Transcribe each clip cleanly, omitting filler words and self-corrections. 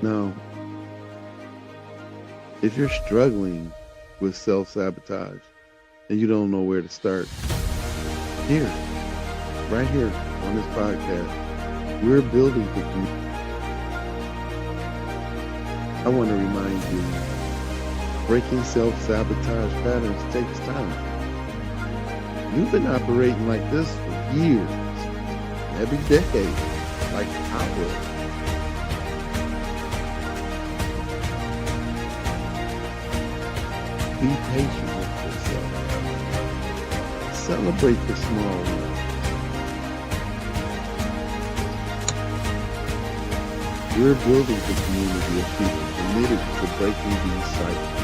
Now, if you're struggling with self-sabotage and you don't know where to start, here, right here on this podcast, we're building the community. I want to remind you, breaking self-sabotage patterns takes time. You've been operating like this for years, every decade, like hours. Be patient with yourself. Celebrate the small wins. We're building a community of people committed to breaking these cycles.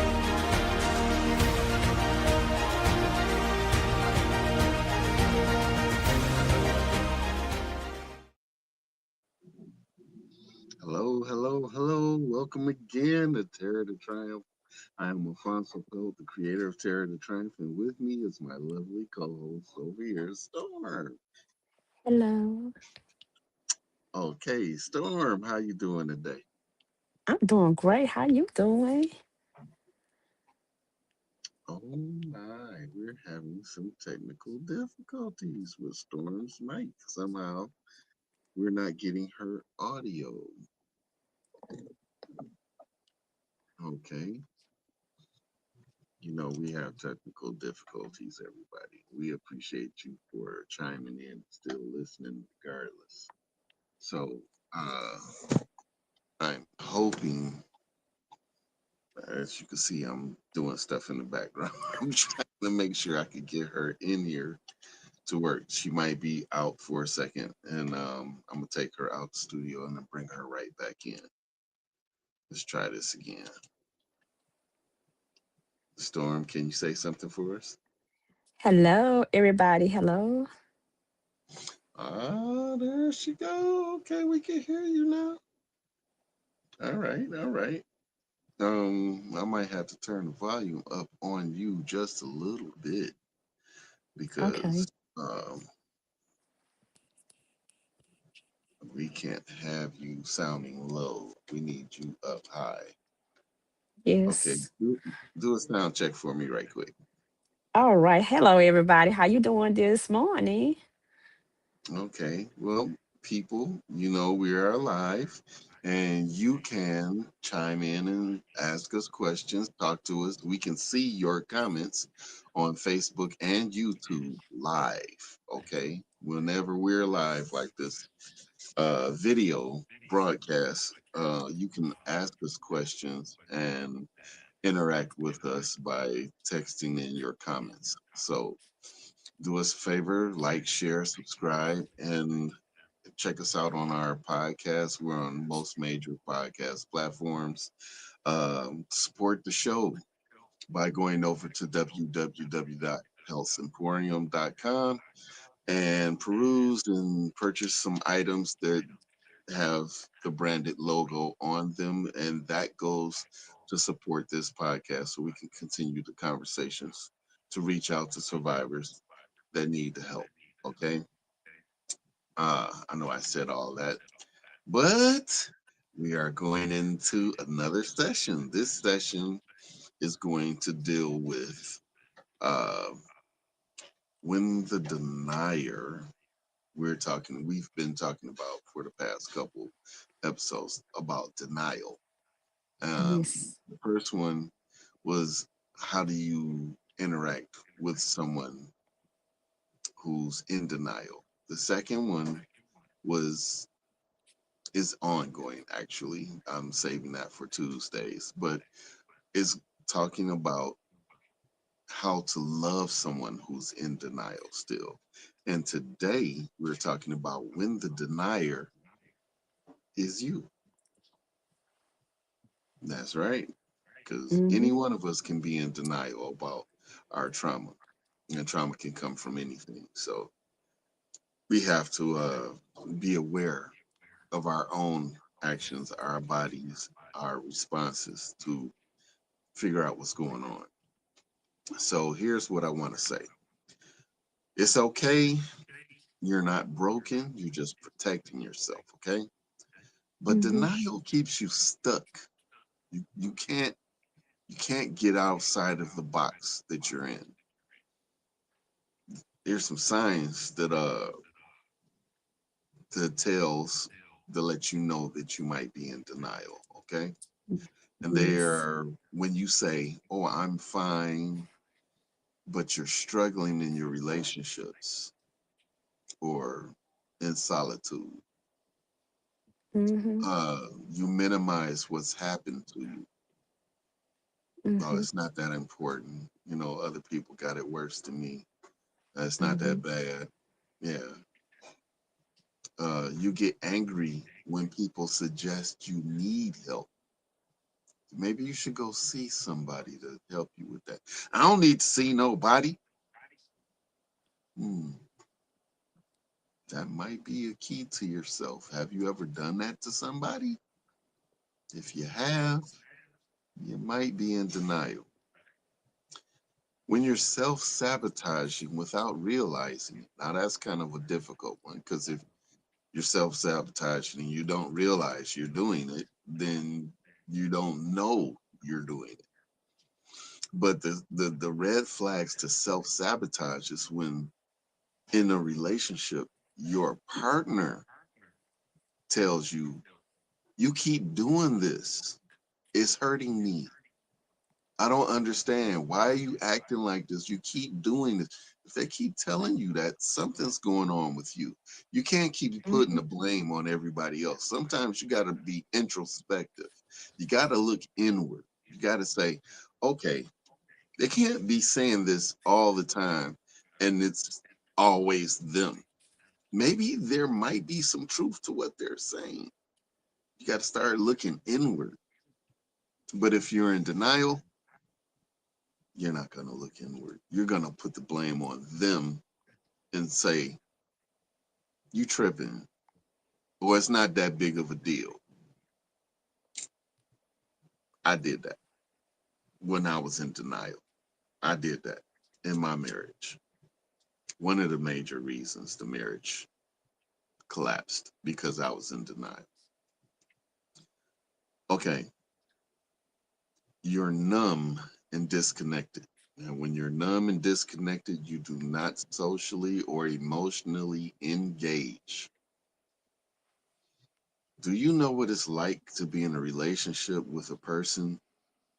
Hello, hello, hello. Welcome again to Terror to Triumph. I am Alfonso Gold, the creator of Terror to Triumph, and with me is my lovely co-host over here, Storm. Hello. Okay, Storm, how you doing today? I'm doing great. How you doing? Oh my, we're having some technical difficulties with Storm's mic. Somehow we're not getting her audio. Okay. We have technical difficulties, everybody. We appreciate you for chiming in, still listening regardless. So, I'm hoping, as you can see, I'm doing stuff in the background. I'm trying to make sure I could get her in here to work. She might be out for a second, and I'm gonna take her out the studio and then bring her right back in. Let's try this again. Storm, can you say something for us? Hello, everybody. Hello. Ah, there she go. Okay, we can hear you now. All right, all right. I might have to turn the volume up on you just a little bit because Okay. we can't have you sounding low. We need you up high. Okay, Yes. do a sound check for me right quick. All right. Hello, everybody. How you doing this morning? Okay, well, people, we are live and you can chime in and ask us questions, talk to us. We can see your comments on Facebook and YouTube live. Okay, whenever we're live like this video broadcast, you can ask us questions and interact with us by texting in your comments. So do us a favor, like, share, subscribe, and check us out on our podcast. We're on most major podcast platforms. Support the show by going over to www.healthemporium.com and peruse and purchase some items that have the branded logo on them. And that goes to support this podcast so we can continue the conversations to reach out to survivors that need the help. Okay. I know I said all that, but we are going into another session. This session is going to deal with uh, when the denier. We've been talking about for the past couple episodes about denial. Yes. The first one was how do you interact with someone who's in denial? The second one was is ongoing actually. I'm saving that for Tuesdays, but it's talking about how to love someone who's in denial still. And today we're talking about when the denier is you. That's right. Because Mm-hmm. any one of us can be in denial about our trauma, and trauma can come from anything. So we have to be aware of our own actions, our bodies, our responses to figure out what's going on. So here's what I want to say. It's okay. You're not broken. You're just protecting yourself. Okay. But Mhm. denial keeps you stuck. You can't get outside of the box that you're in. There's some signs that tells that let you know that you might be in denial. Okay. And they Yes. are when you say, "Oh, I'm fine," but you're struggling in your relationships or in solitude. Mhm. You minimize what's happened to you. Oh, Mhm. it's not that important. Other people got it worse than me. It's not that Mhm. bad. Yeah. You get angry when people suggest you need help. Maybe you should go see somebody to help you with that. I don't need to see nobody. Hmm, that might be a key to yourself. Have you ever done that to somebody? If you have, you might be in denial. When you're self sabotaging without realizing it, now that's kind of a difficult one because if you're self sabotaging and you don't realize you're doing it, then you don't know you're doing it. But the red flags to self sabotage is when in a relationship, your partner tells you, "You keep doing this. It's hurting me. I don't understand. Why are you acting like this? You keep doing this." If they keep telling you that, something's going on with you. You can't keep putting Mhm. the blame on everybody else. Sometimes you got to be introspective. You got to look inward. You got to say, okay, they can't be saying this all the time and it's always them. Maybe there might be some truth to what they're saying. You got to start looking inward. But if you're in denial, you're not going to look inward. You're going to put the blame on them and say, "You tripping," or "It's not that big of a deal." I did that when I was in denial. I did that in my marriage. One of the major reasons the marriage collapsed because I was in denial. Okay, you're numb and disconnected. And when you're numb and disconnected, you do not socially or emotionally engage. Do you know what it's like to be in a relationship with a person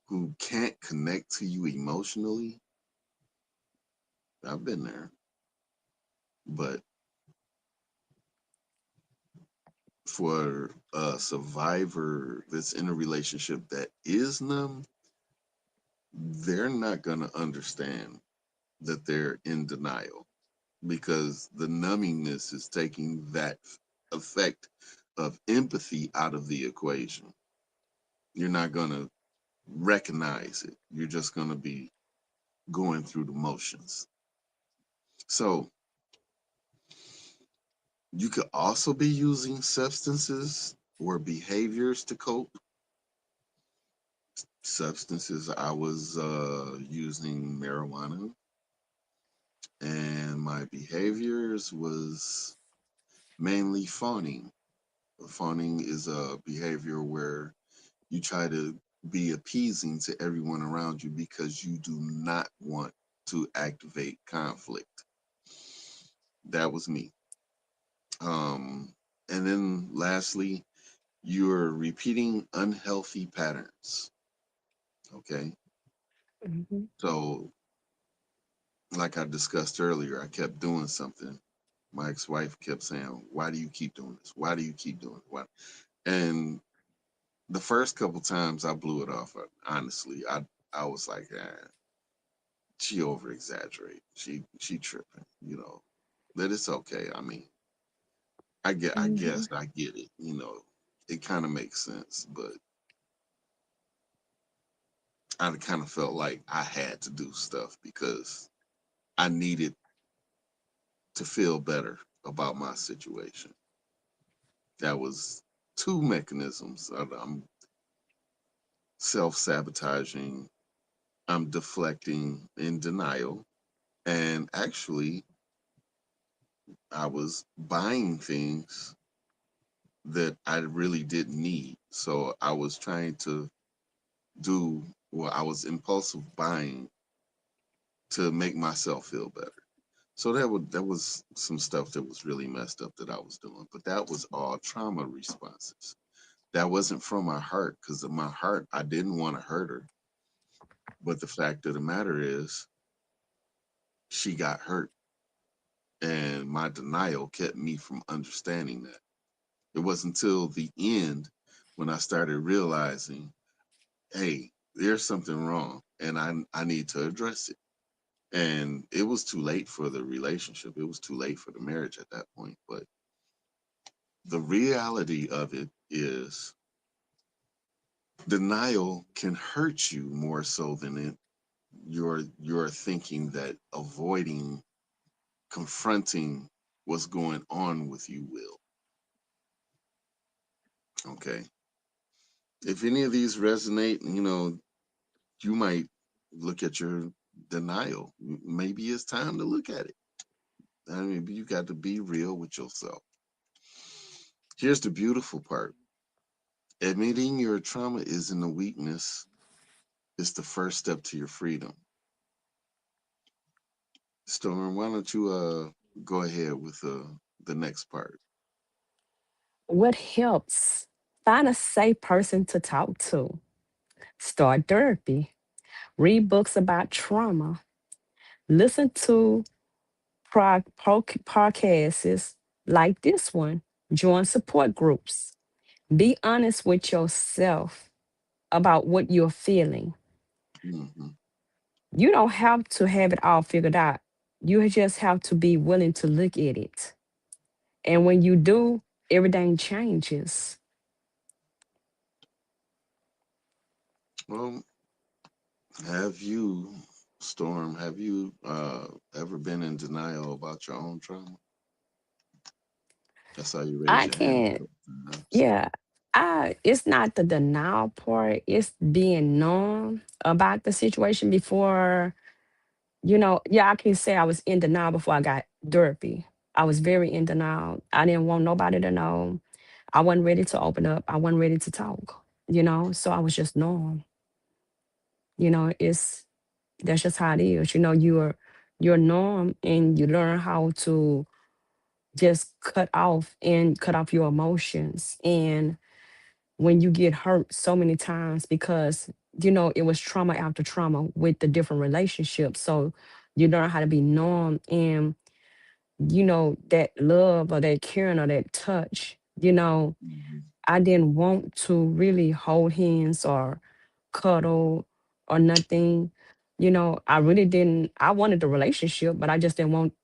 who can't connect to you emotionally? I've been there. But for a survivor that's in a relationship that is numb, they're not going to understand that they're in denial because the numbingness is taking that effect of empathy out of the equation. You're not going to recognize it. You're just going to be going through the motions. So you could also be using substances or behaviors to cope. Substances, I was using marijuana, and my behaviors was mainly fawning. Fawning is a behavior where you try to be appeasing to everyone around you because you do not want to activate conflict. That was me. And then lastly, you're repeating unhealthy patterns. Okay. Mhm. So, like I discussed earlier, I kept doing something. My ex wife kept saying, "Why do you keep doing this? Why do you keep doing it? Why?" And the first couple times I blew it off. Honestly, I was like, she over exaggerate. She tripping. That it's okay. I mean, I Mhm. guess I get it. It kind of makes sense, but I kind of felt like I had to do stuff because I needed to feel better about my situation. That was two mechanisms. I'm self sabotaging, I'm deflecting in denial, and actually, I was buying things that I really didn't need. So I was trying to do, well, I was impulsive buying to make myself feel better. So that was some stuff that was really messed up that I was doing. But that was all trauma responses. That wasn't from my heart, because in my heart I didn't want to hurt her. But the fact of the matter is she got hurt, and my denial kept me from understanding that. It wasn't until the end when I started realizing, hey, there's something wrong and I need to address it. And it was too late for the relationship. It was too late for the marriage at that point. But the reality of it is denial can hurt you more so than you're thinking that avoiding confronting what's going on with you will. Okay. If any of these resonate, you might look at your denial. Maybe it's time to look at it. I mean, you got to be real with yourself. Here's the beautiful part: admitting your trauma isn't a weakness, it's the first step to your freedom. Storm, why don't you go ahead with the next part? What helps? Find a safe person to talk to. Start therapy. Read books about trauma. Listen to podcasts like this one. Join support groups. Be honest with yourself about what you're feeling. Hmm. You don't have to have it all figured out. You just have to be willing to look at it. And when you do, everything changes. Well, have you, Storm, have you ever been in denial about your own trauma? I saw you raise I your hand a can't, couple times. yeah. It's not the denial part, it's being numb about the situation before, yeah, I can say I was in denial before I got therapy. I was very in denial. I didn't want nobody to know. I wasn't ready to open up. I wasn't ready to talk, so I was just numb. It's That's just how it is. You're numb and you learn how to just cut off your emotions. And when you get hurt so many times, because it was trauma after trauma with the different relationships, so you learn how to be numb. And that love or that caring or that touch, Hmm. I didn't want to really hold hands or cuddle or nothing. I really didn't. I wanted the relationship, but I just didn't want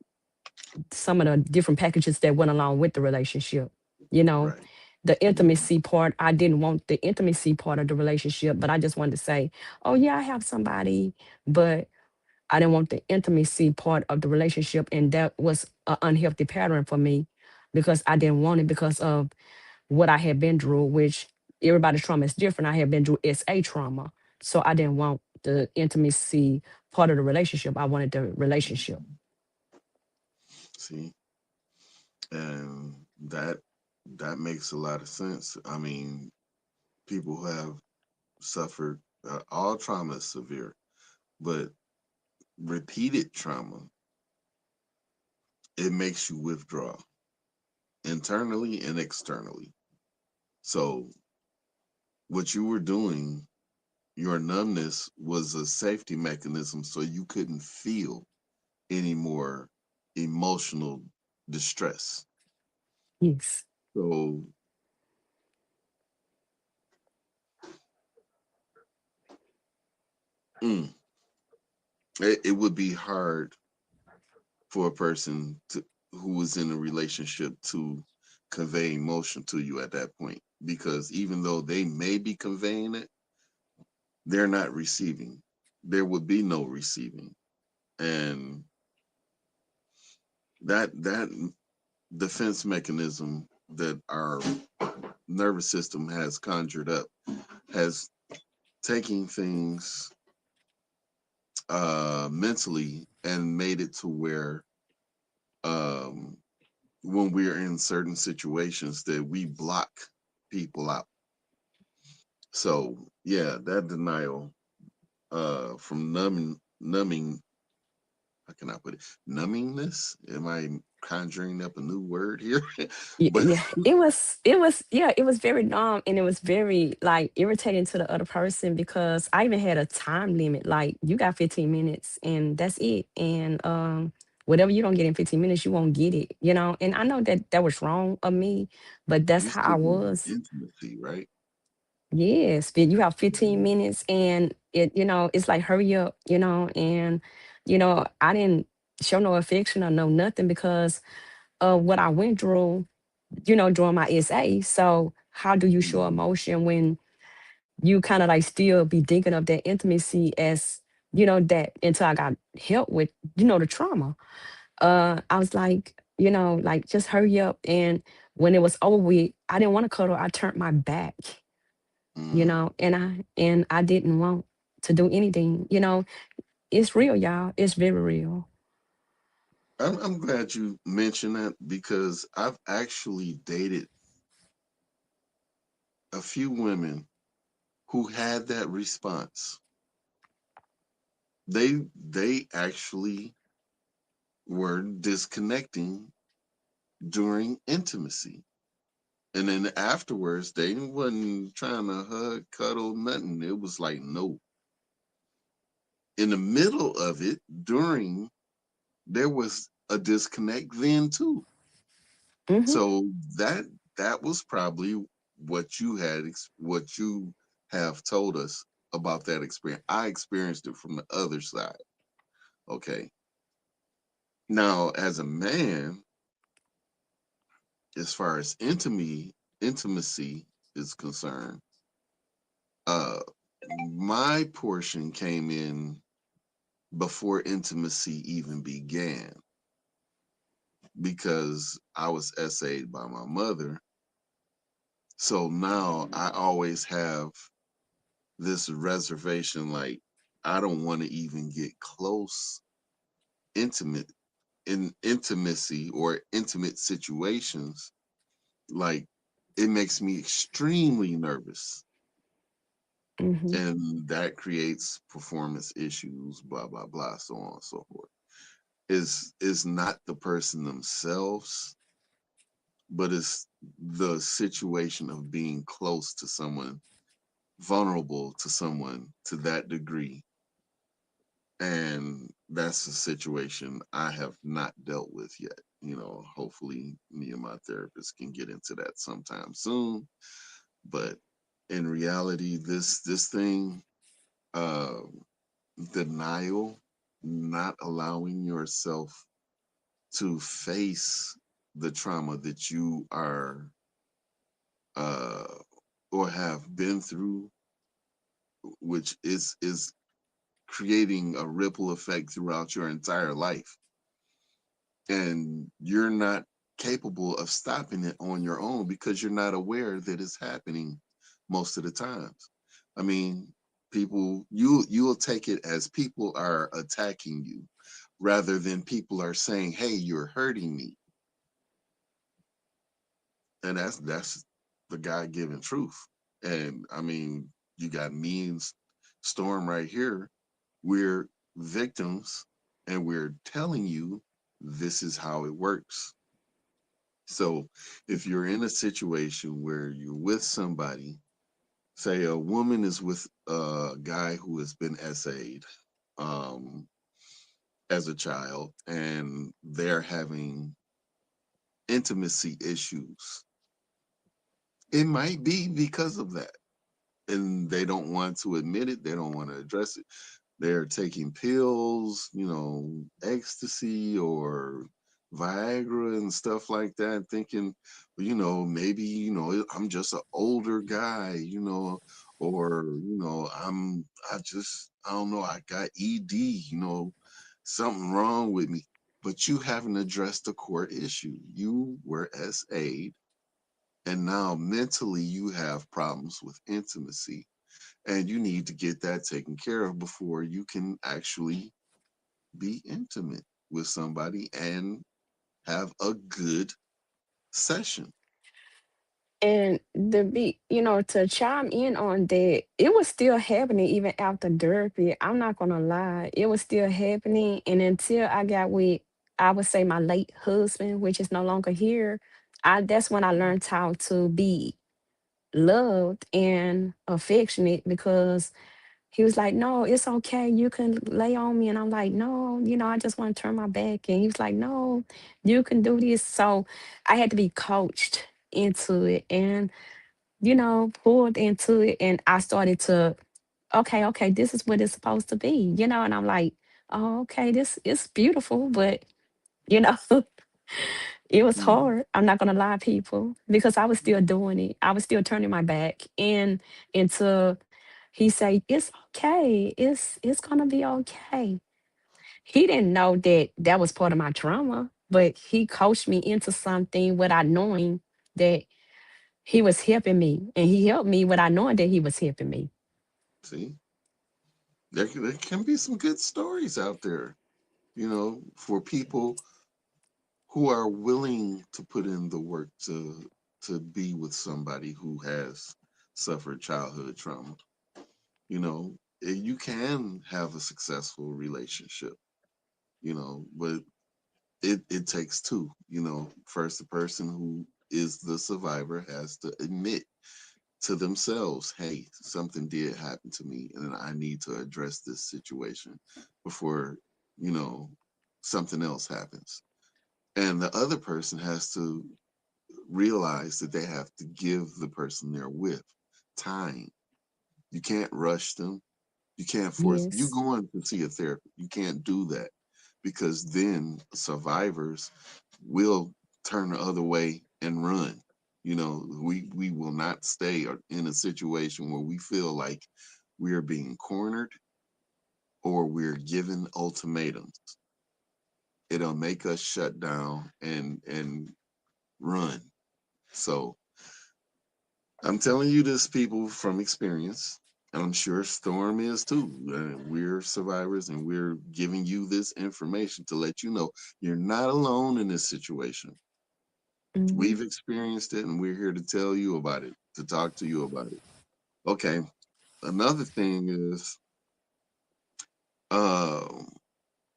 some of the different packages that went along with the relationship. You know, Right. the Hmm. intimacy part, I didn't want the intimacy part of the relationship, but I just wanted to say, oh, yeah, I have somebody, but I didn't want the intimacy part of the relationship. And that was an unhealthy pattern for me because I didn't want it because of what I had been through, which everybody's trauma is different. I had been through SA trauma. So I didn't want the intimacy part of the relationship. I wanted the relationship. See, and that makes a lot of sense. I mean, people who have suffered, all trauma is severe, but repeated trauma, it makes you withdraw internally and externally. So what you were doing, your numbness was a safety mechanism so you couldn't feel any more emotional distress. Yes. So mm, it would be hard for a person who was in a relationship to convey emotion to you at that point, because even though they may be conveying it, they're not receiving. There would be no receiving. And that defense mechanism that our nervous system has conjured up has taken things mentally and made it to where um when we're in certain situations that we block people out. So yeah, that denial from numbing, how can I put it? Numbingness? Am I conjuring up a new word here? But Yeah, it was yeah, it was very dumb, and it was very like irritating to the other person because I even had a time limit. Like, you got 15 minutes and that's it. And whatever you don't get in 15 minutes, you won't get it, you know. And I know that that was wrong of me, but that's you how I still want was. intimacy, right? Yes, but you have 15 Mhm. minutes and it's like hurry up, and I didn't show no affection or no nothing because of what I went through, during my SA. So how do you show Mhm. emotion when you kind of like still be thinking of that intimacy as, that until I got help with, the trauma. I was like just hurry up. And when it was over with, I didn't want to cuddle. I turned my back, Mhm. and I didn't want to do anything. It's real, y'all. It's very real. I'm glad you mentioned that because I've actually dated a few women who had that response. They actually were disconnecting during intimacy. And then afterwards, they wasn't trying to hug, cuddle, nothing. It was like, no. In the middle of it, during, there was a disconnect then too. Hmm. So that was probably what you have told us about that experience. I experienced it from the other side. Okay. Now, as a man, as far as intimacy is concerned, uh my portion came in before intimacy even began because I was SA'd by my mother. So now I always have this reservation, like I don't want to even get close, intimate in intimacy or intimate situations. Like it makes me extremely nervous. Hmm. And that creates performance issues, blah blah blah, so on and so forth. Is not the person themselves, but it's the situation of being close to someone, vulnerable to someone to that degree. And that's a situation I have not dealt with yet. Hopefully me and my therapist can get into that sometime soon. But in reality, this thing, uh, denial, not allowing yourself to face the trauma that you are uh, or have been through, which is creating a ripple effect throughout your entire life, and you're not capable of stopping it on your own because you're not aware that it's happening most of the times. I mean, people, you'll take it as people are attacking you rather than people are saying, "Hey, you're hurting me," and that's the God given truth. And I mean, you got me and Storm right here. We're victims, and we're telling you this is how it works. So if you're in a situation where you're with somebody, say a woman is with a guy who has been SA'd um, as a child, and they're having intimacy issues, it might be because of that. And they don't want to admit it, they don't want to address it. They're taking pills, ecstasy or Viagra and stuff like that, thinking, well, maybe, I'm just an older guy, or, I don't know, I got ED, something wrong with me. But you haven't addressed the core issue. You were SA'd, and now mentally you have problems with intimacy, and you need to get that taken care of before you can actually be intimate with somebody and have a good session. And the be to chime in on that, it was still happening even after therapy. I'm not gonna lie, it was still happening. And until I got with, I would say, my late husband, which is no longer here, that's when I learned how to be loved and affectionate, because he was like, "No, it's okay. You can lay on me." And I'm like, "No, I just want to turn my back." And he was like, "No, you can do this." So I had to be coached into it and, pulled into it. And I started to, okay, this is what it's supposed to be, and I'm like, "Oh, okay, this is beautiful." But, you know, it was Mm, hard. I'm not gonna lie, people, because I was still doing it. I was still turning my back. And until he said, "It's okay. It's gonna be okay." He didn't know that that was part of my trauma, but he coached me into something without knowing that he was helping me, and he helped me without knowing that he was helping me. see, there can be some good stories out there, for people who are willing to put in the work to be with somebody who has suffered childhood trauma. You can have a successful relationship, but it takes two. First, the person who is the survivor has to admit to themselves, hey, something did happen to me and I need to address this situation before, you know, something else happens. And the other person has to realize that they have to give the person they're with time. You can't rush them. You can't force you Yes. going to see a therapist. You can't do that because then survivors will turn the other way and run. We will not stay in a situation where we feel like we are being cornered or we're given ultimatums. It'll make us shut down and run. So I'm telling you this, people, from experience, and I'm sure Storm is too. We're survivors, and we're giving you this information to let you know you're not alone in this situation. Hmm. We've experienced it, and we're here to tell you about it, to talk to you about it. Okay. Another thing is, uh,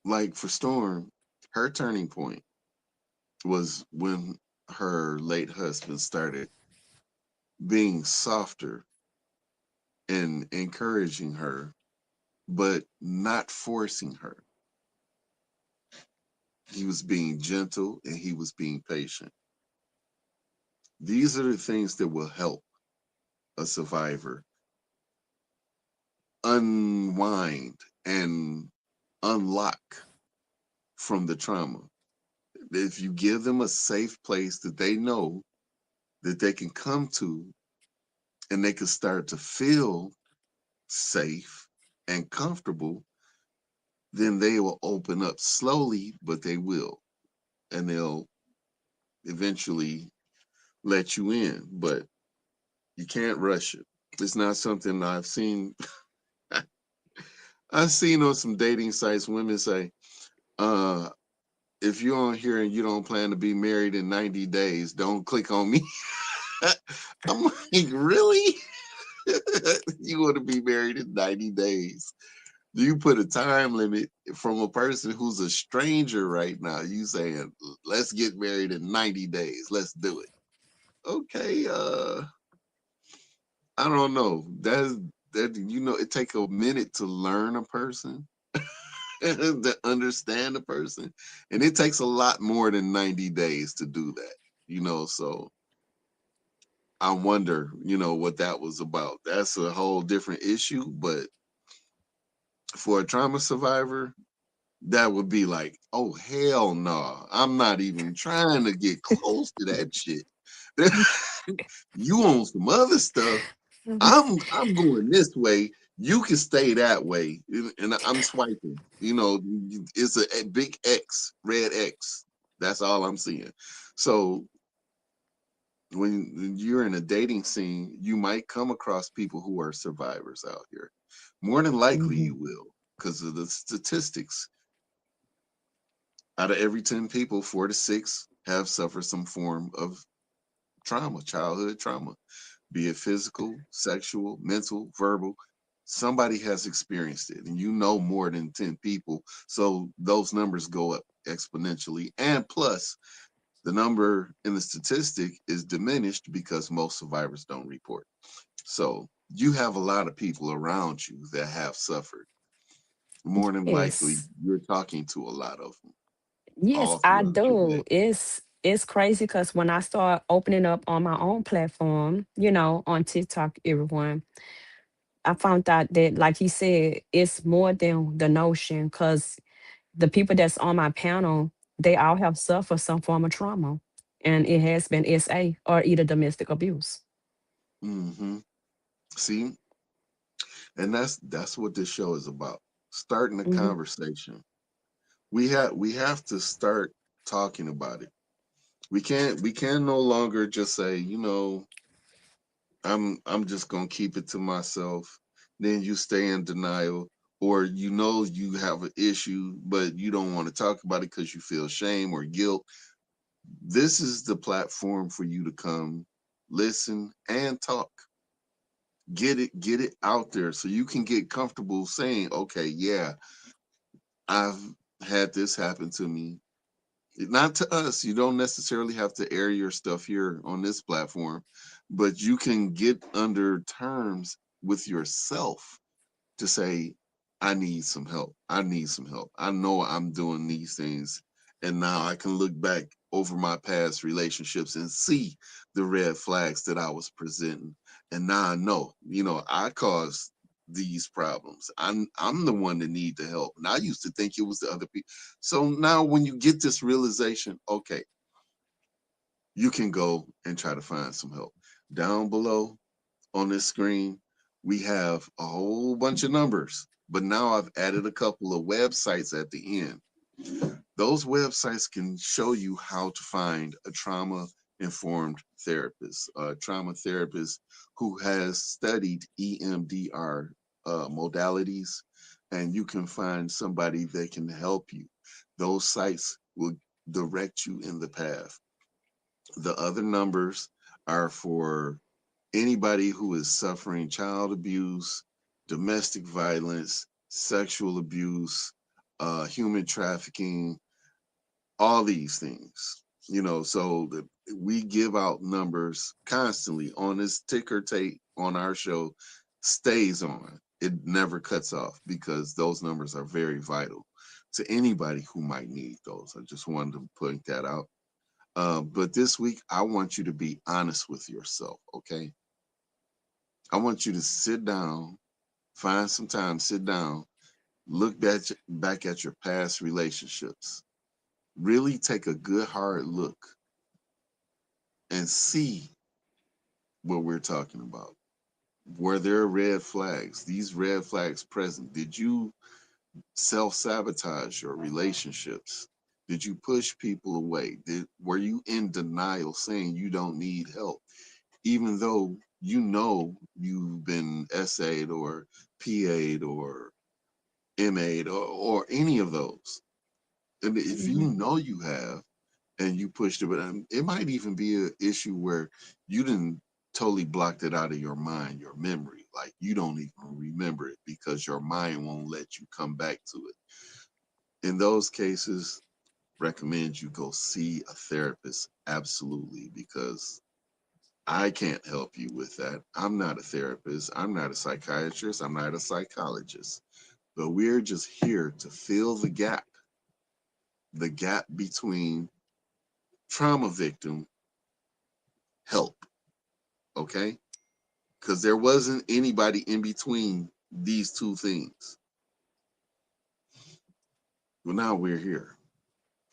like for Storm, her turning point was when her late husband started being softer and encouraging her but not forcing her. He was being gentle and he was being patient. These are the things that will help a survivor unwind and unlock from the trauma. If you give them a safe place that they know that they can come to and they can start to feel safe and comfortable, then they will open up slowly, but they will. And they'll eventually let you in. But you can't rush it. It's not something I've seen. I've seen on some dating sites women say, uh, if you're on here and you don't plan to be married in 90 days, don't click on me. I'm like, really? You want to be married in 90 days? You put a time limit from a person who's a stranger right now. You saying, let's get married in 90 days. Let's do it. Okay, I don't know. It take a minute to learn a person, to understand a person, and it takes a lot more than 90 days to do that. So I wonder, what that was about. That's a whole different issue, but for a trauma survivor, that would be like, oh hell no, I'm not even trying to get close to that shit. You on some other stuff. I'm going this way. You can stay that way, and I'm swiping. It's a big X, red X. That's all I'm seeing. So when you're in a dating scene, you might come across people who are survivors out here. More than likely, Hmm. you will, because of the statistics. Out of every 10 people, 4 to 6 have suffered some form of trauma, childhood trauma, be it physical, sexual, mental, verbal. Somebody has experienced it, and you know more than 10 people. So those numbers go up exponentially. And plus, the number in the statistic is diminished because most survivors don't report. So you have a lot of people around you that have suffered. More than likely, Yes. you're talking to a lot of them Yes, all I throughout your do. day. It's crazy because when I start opening up on my own platform, on TikTok, everyone, I found out that, like he said, it's more than the notion because the people that's on my panel, they all have suffered some form of trauma. And it has been SA or either domestic abuse. Hmm. See, and that's what this show is about. Starting a Hmm. conversation. We have to start talking about it. We can no longer just say, I'm just gonna keep it to myself. Then you stay in denial, or you have an issue, but you don't want to talk about it because you feel shame or guilt. This is the platform for you to come, listen, and talk. Get it out there so you can get comfortable saying, okay, yeah, I've had this happen to me. Not to us. You don't necessarily have to air your stuff here on this platform, but you can get under terms with yourself to say, I need some help. I need some help. I know I'm doing these things. And now I can look back over my past relationships and see the red flags that I was presenting. And now I know, I caused these problems. I'm the one that need the help. And I used to think it was the other people. So now when you get this realization, okay, you can go and try to find some help. Down below on this screen, we have a whole bunch of numbers, but now I've added a couple of websites at the end. Those websites can show you how to find a trauma informed therapist, a trauma therapist who has studied EMDR modalities, and you can find somebody that can help you. Those sites will direct you in the path. The other numbers are for anybody who is suffering child abuse, domestic violence, sexual abuse, human trafficking, all these things. We give out numbers constantly on this ticker tape on our show, stays on. It never cuts off because those numbers are very vital to anybody who might need those. I just wanted to point that out. But this week, I want you to be honest with yourself, okay? I want you to sit down, find some time, sit down, look back at your past relationships. Really take a good hard look and see what we're talking about. Were there red flags? These red flags present? Did you self sabotage your relationships? Did you push people away? Were you in denial saying you don't need help, even though you've been SA'd or PA'd or MA'd or any of those? And if you Hmm. know you have, and you pushed it, but it might even be an issue where you didn't totally blocked it out of your mind, your memory. Like you don't even remember it because your mind won't let you come back to it. In those cases, recommend you go see a therapist absolutely, because I can't help you with that. I'm not a therapist. I'm not a psychiatrist. I'm not a psychologist. But we're just here to fill the gap between trauma victim help. Okay? Because there wasn't anybody in between these two things. Well, now we're here,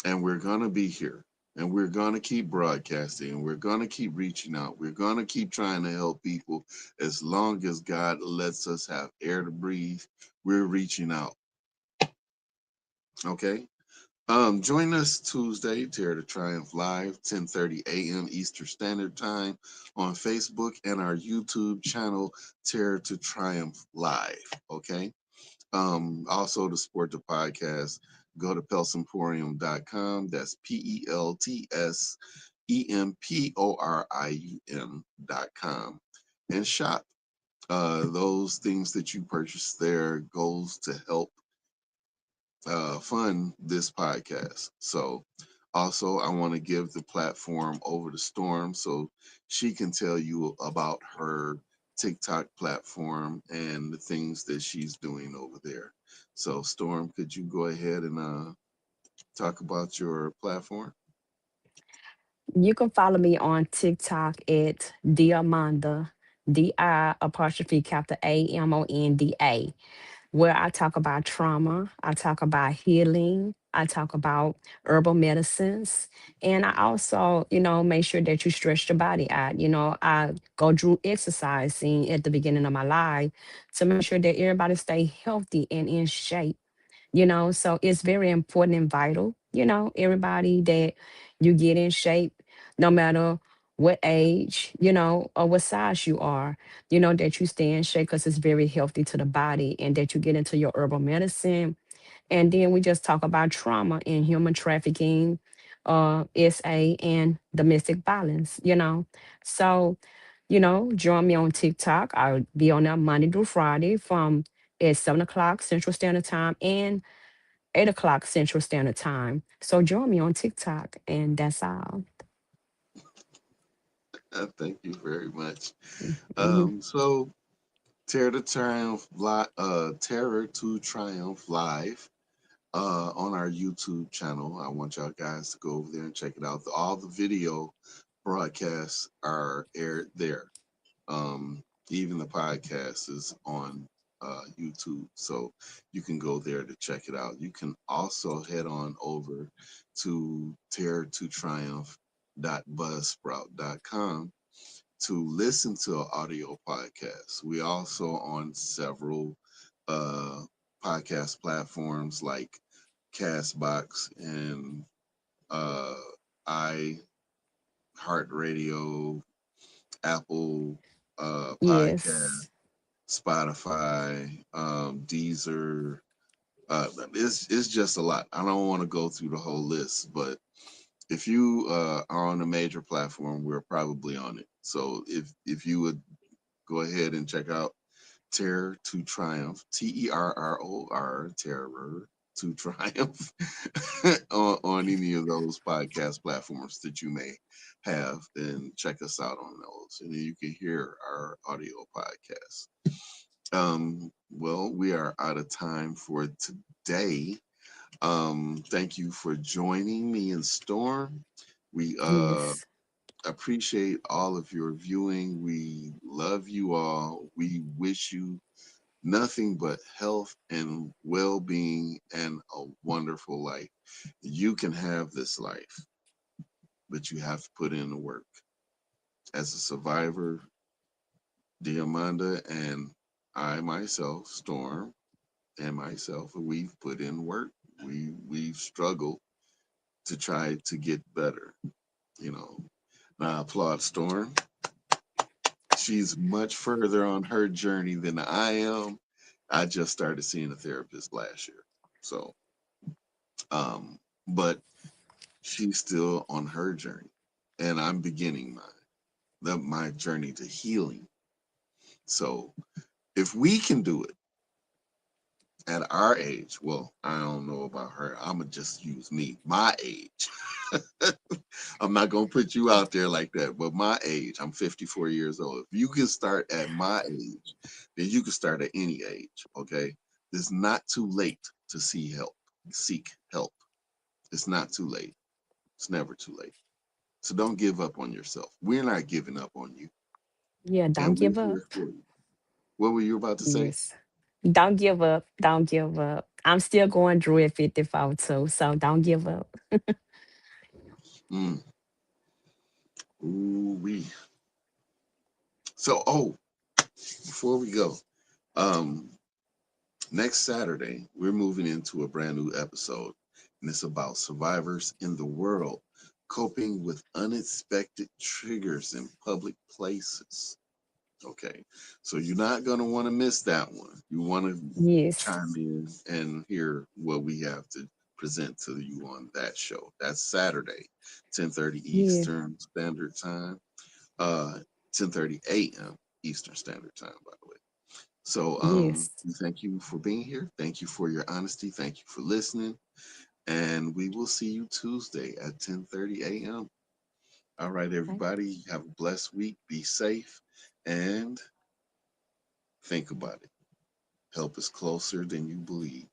and we're going to be here, and we're going to keep broadcasting, and we're going to keep reaching out. We're going to keep trying to help people as long as God lets us have air to breathe. We're reaching out. Okay? Join us Tuesday, Terror to Triumph Live, 10:30 a.m. Eastern Standard Time on Facebook and our YouTube channel, Terror to Triumph Live. Okay. Also to support the podcast, go to pelsemporium.com. That's PELTS EMPORIUM.com, and shop. Those things that you purchase there goes to help fund this podcast. So, also, I want to give the platform over to Storm so she can tell you about her TikTok platform and the things that she's doing over there. So, Storm, could you go ahead and talk about your platform? You can follow me on TikTok at Diamanda, DI apostrophe capital AMONDA, where I talk about trauma, I talk about healing, I talk about herbal medicines, and I also, make sure that you stretch the body out. I go through exercising at the beginning of my life to make sure that everybody stay healthy and in shape. So it's very important and vital, everybody, that you get in shape no matter what age, or what size you are, that you stay in shape because it's very healthy to the body, and that you get into your herbal medicine. And then we just talk about trauma and human trafficking, SA, and domestic violence, So, join me on TikTok. I'll be on there Monday through Friday from at 7 o'clock Central Standard Time and 8 o'clock Central Standard Time. So join me on TikTok, and that's all. Thank you very much. Mhm. So, Terror to Triumph Live on our YouTube channel. I want y'all guys to go over there and check it out. All the video broadcasts are aired there. Um, Even the podcast is on YouTube, so you can go there to check it out. You can also head on over to Terror to Triumph buzzsprout.com to listen to an audio podcast. We also on several uh, podcast platforms like Castbox and uh, iHeartRadio, Apple Podcast, Yes. Spotify, Deezer. It's just a lot. I don't want to go through the whole list, but if you are on a major platform, we're probably on it. So if you would go ahead and check out Terror to Triumph, TERROR, Terror to Triumph, on any of those podcast platforms that you may have, and check us out on those. And then you can hear our audio podcast. Well, we are out of time for today. Thank you for joining me and Storm. We Yes. appreciate all of your viewing. We love you all. We wish you nothing but health and well being and a wonderful life. You can have this life, but you have to put in the work. As a survivor, Diamanda and I myself, Storm, and myself, we've put in work. We've struggled to try to get better, you know. And I applaud Storm. She's much further on her journey than I am. I just started seeing a therapist last year. So, but she's still on her journey, and I'm beginning my journey to healing. So, if we can do it at our age, well, I don't know about her. I'm gonna just use me, my age. I'm not gonna put you out there like that, but my age, I'm 54 years old. If you can start at my age, then you can start at any age. Okay, it's not too late to see help. Seek help. It's not too late. It's never too late. So don't give up on yourself. We're not giving up on you, Yeah, don't and we're give up. here for you. What were you about to say? Yes. Don't give up. Don't give up. I'm still going through at 54 too, so don't give up. Mm. Ooh, we. So, before we go, um, next Saturday we're moving into a brand new episode, and it's about survivors in the world coping with unexpected triggers in public places. Okay, so you're not gonna want to miss that one. You want to Yes. chime in and hear what we have to present to you on that show. That's Saturday, 10:30 Yeah. Eastern Standard Time, 10:30 a.m. Eastern Standard Time, by the way. So Yes. we thank you for being here. Thank you for your honesty. Thank you for listening. And we will see you Tuesday at 10:30 a.m. All right, Okay. everybody. Have a blessed week. Be safe and think about it. Help is closer than you believe.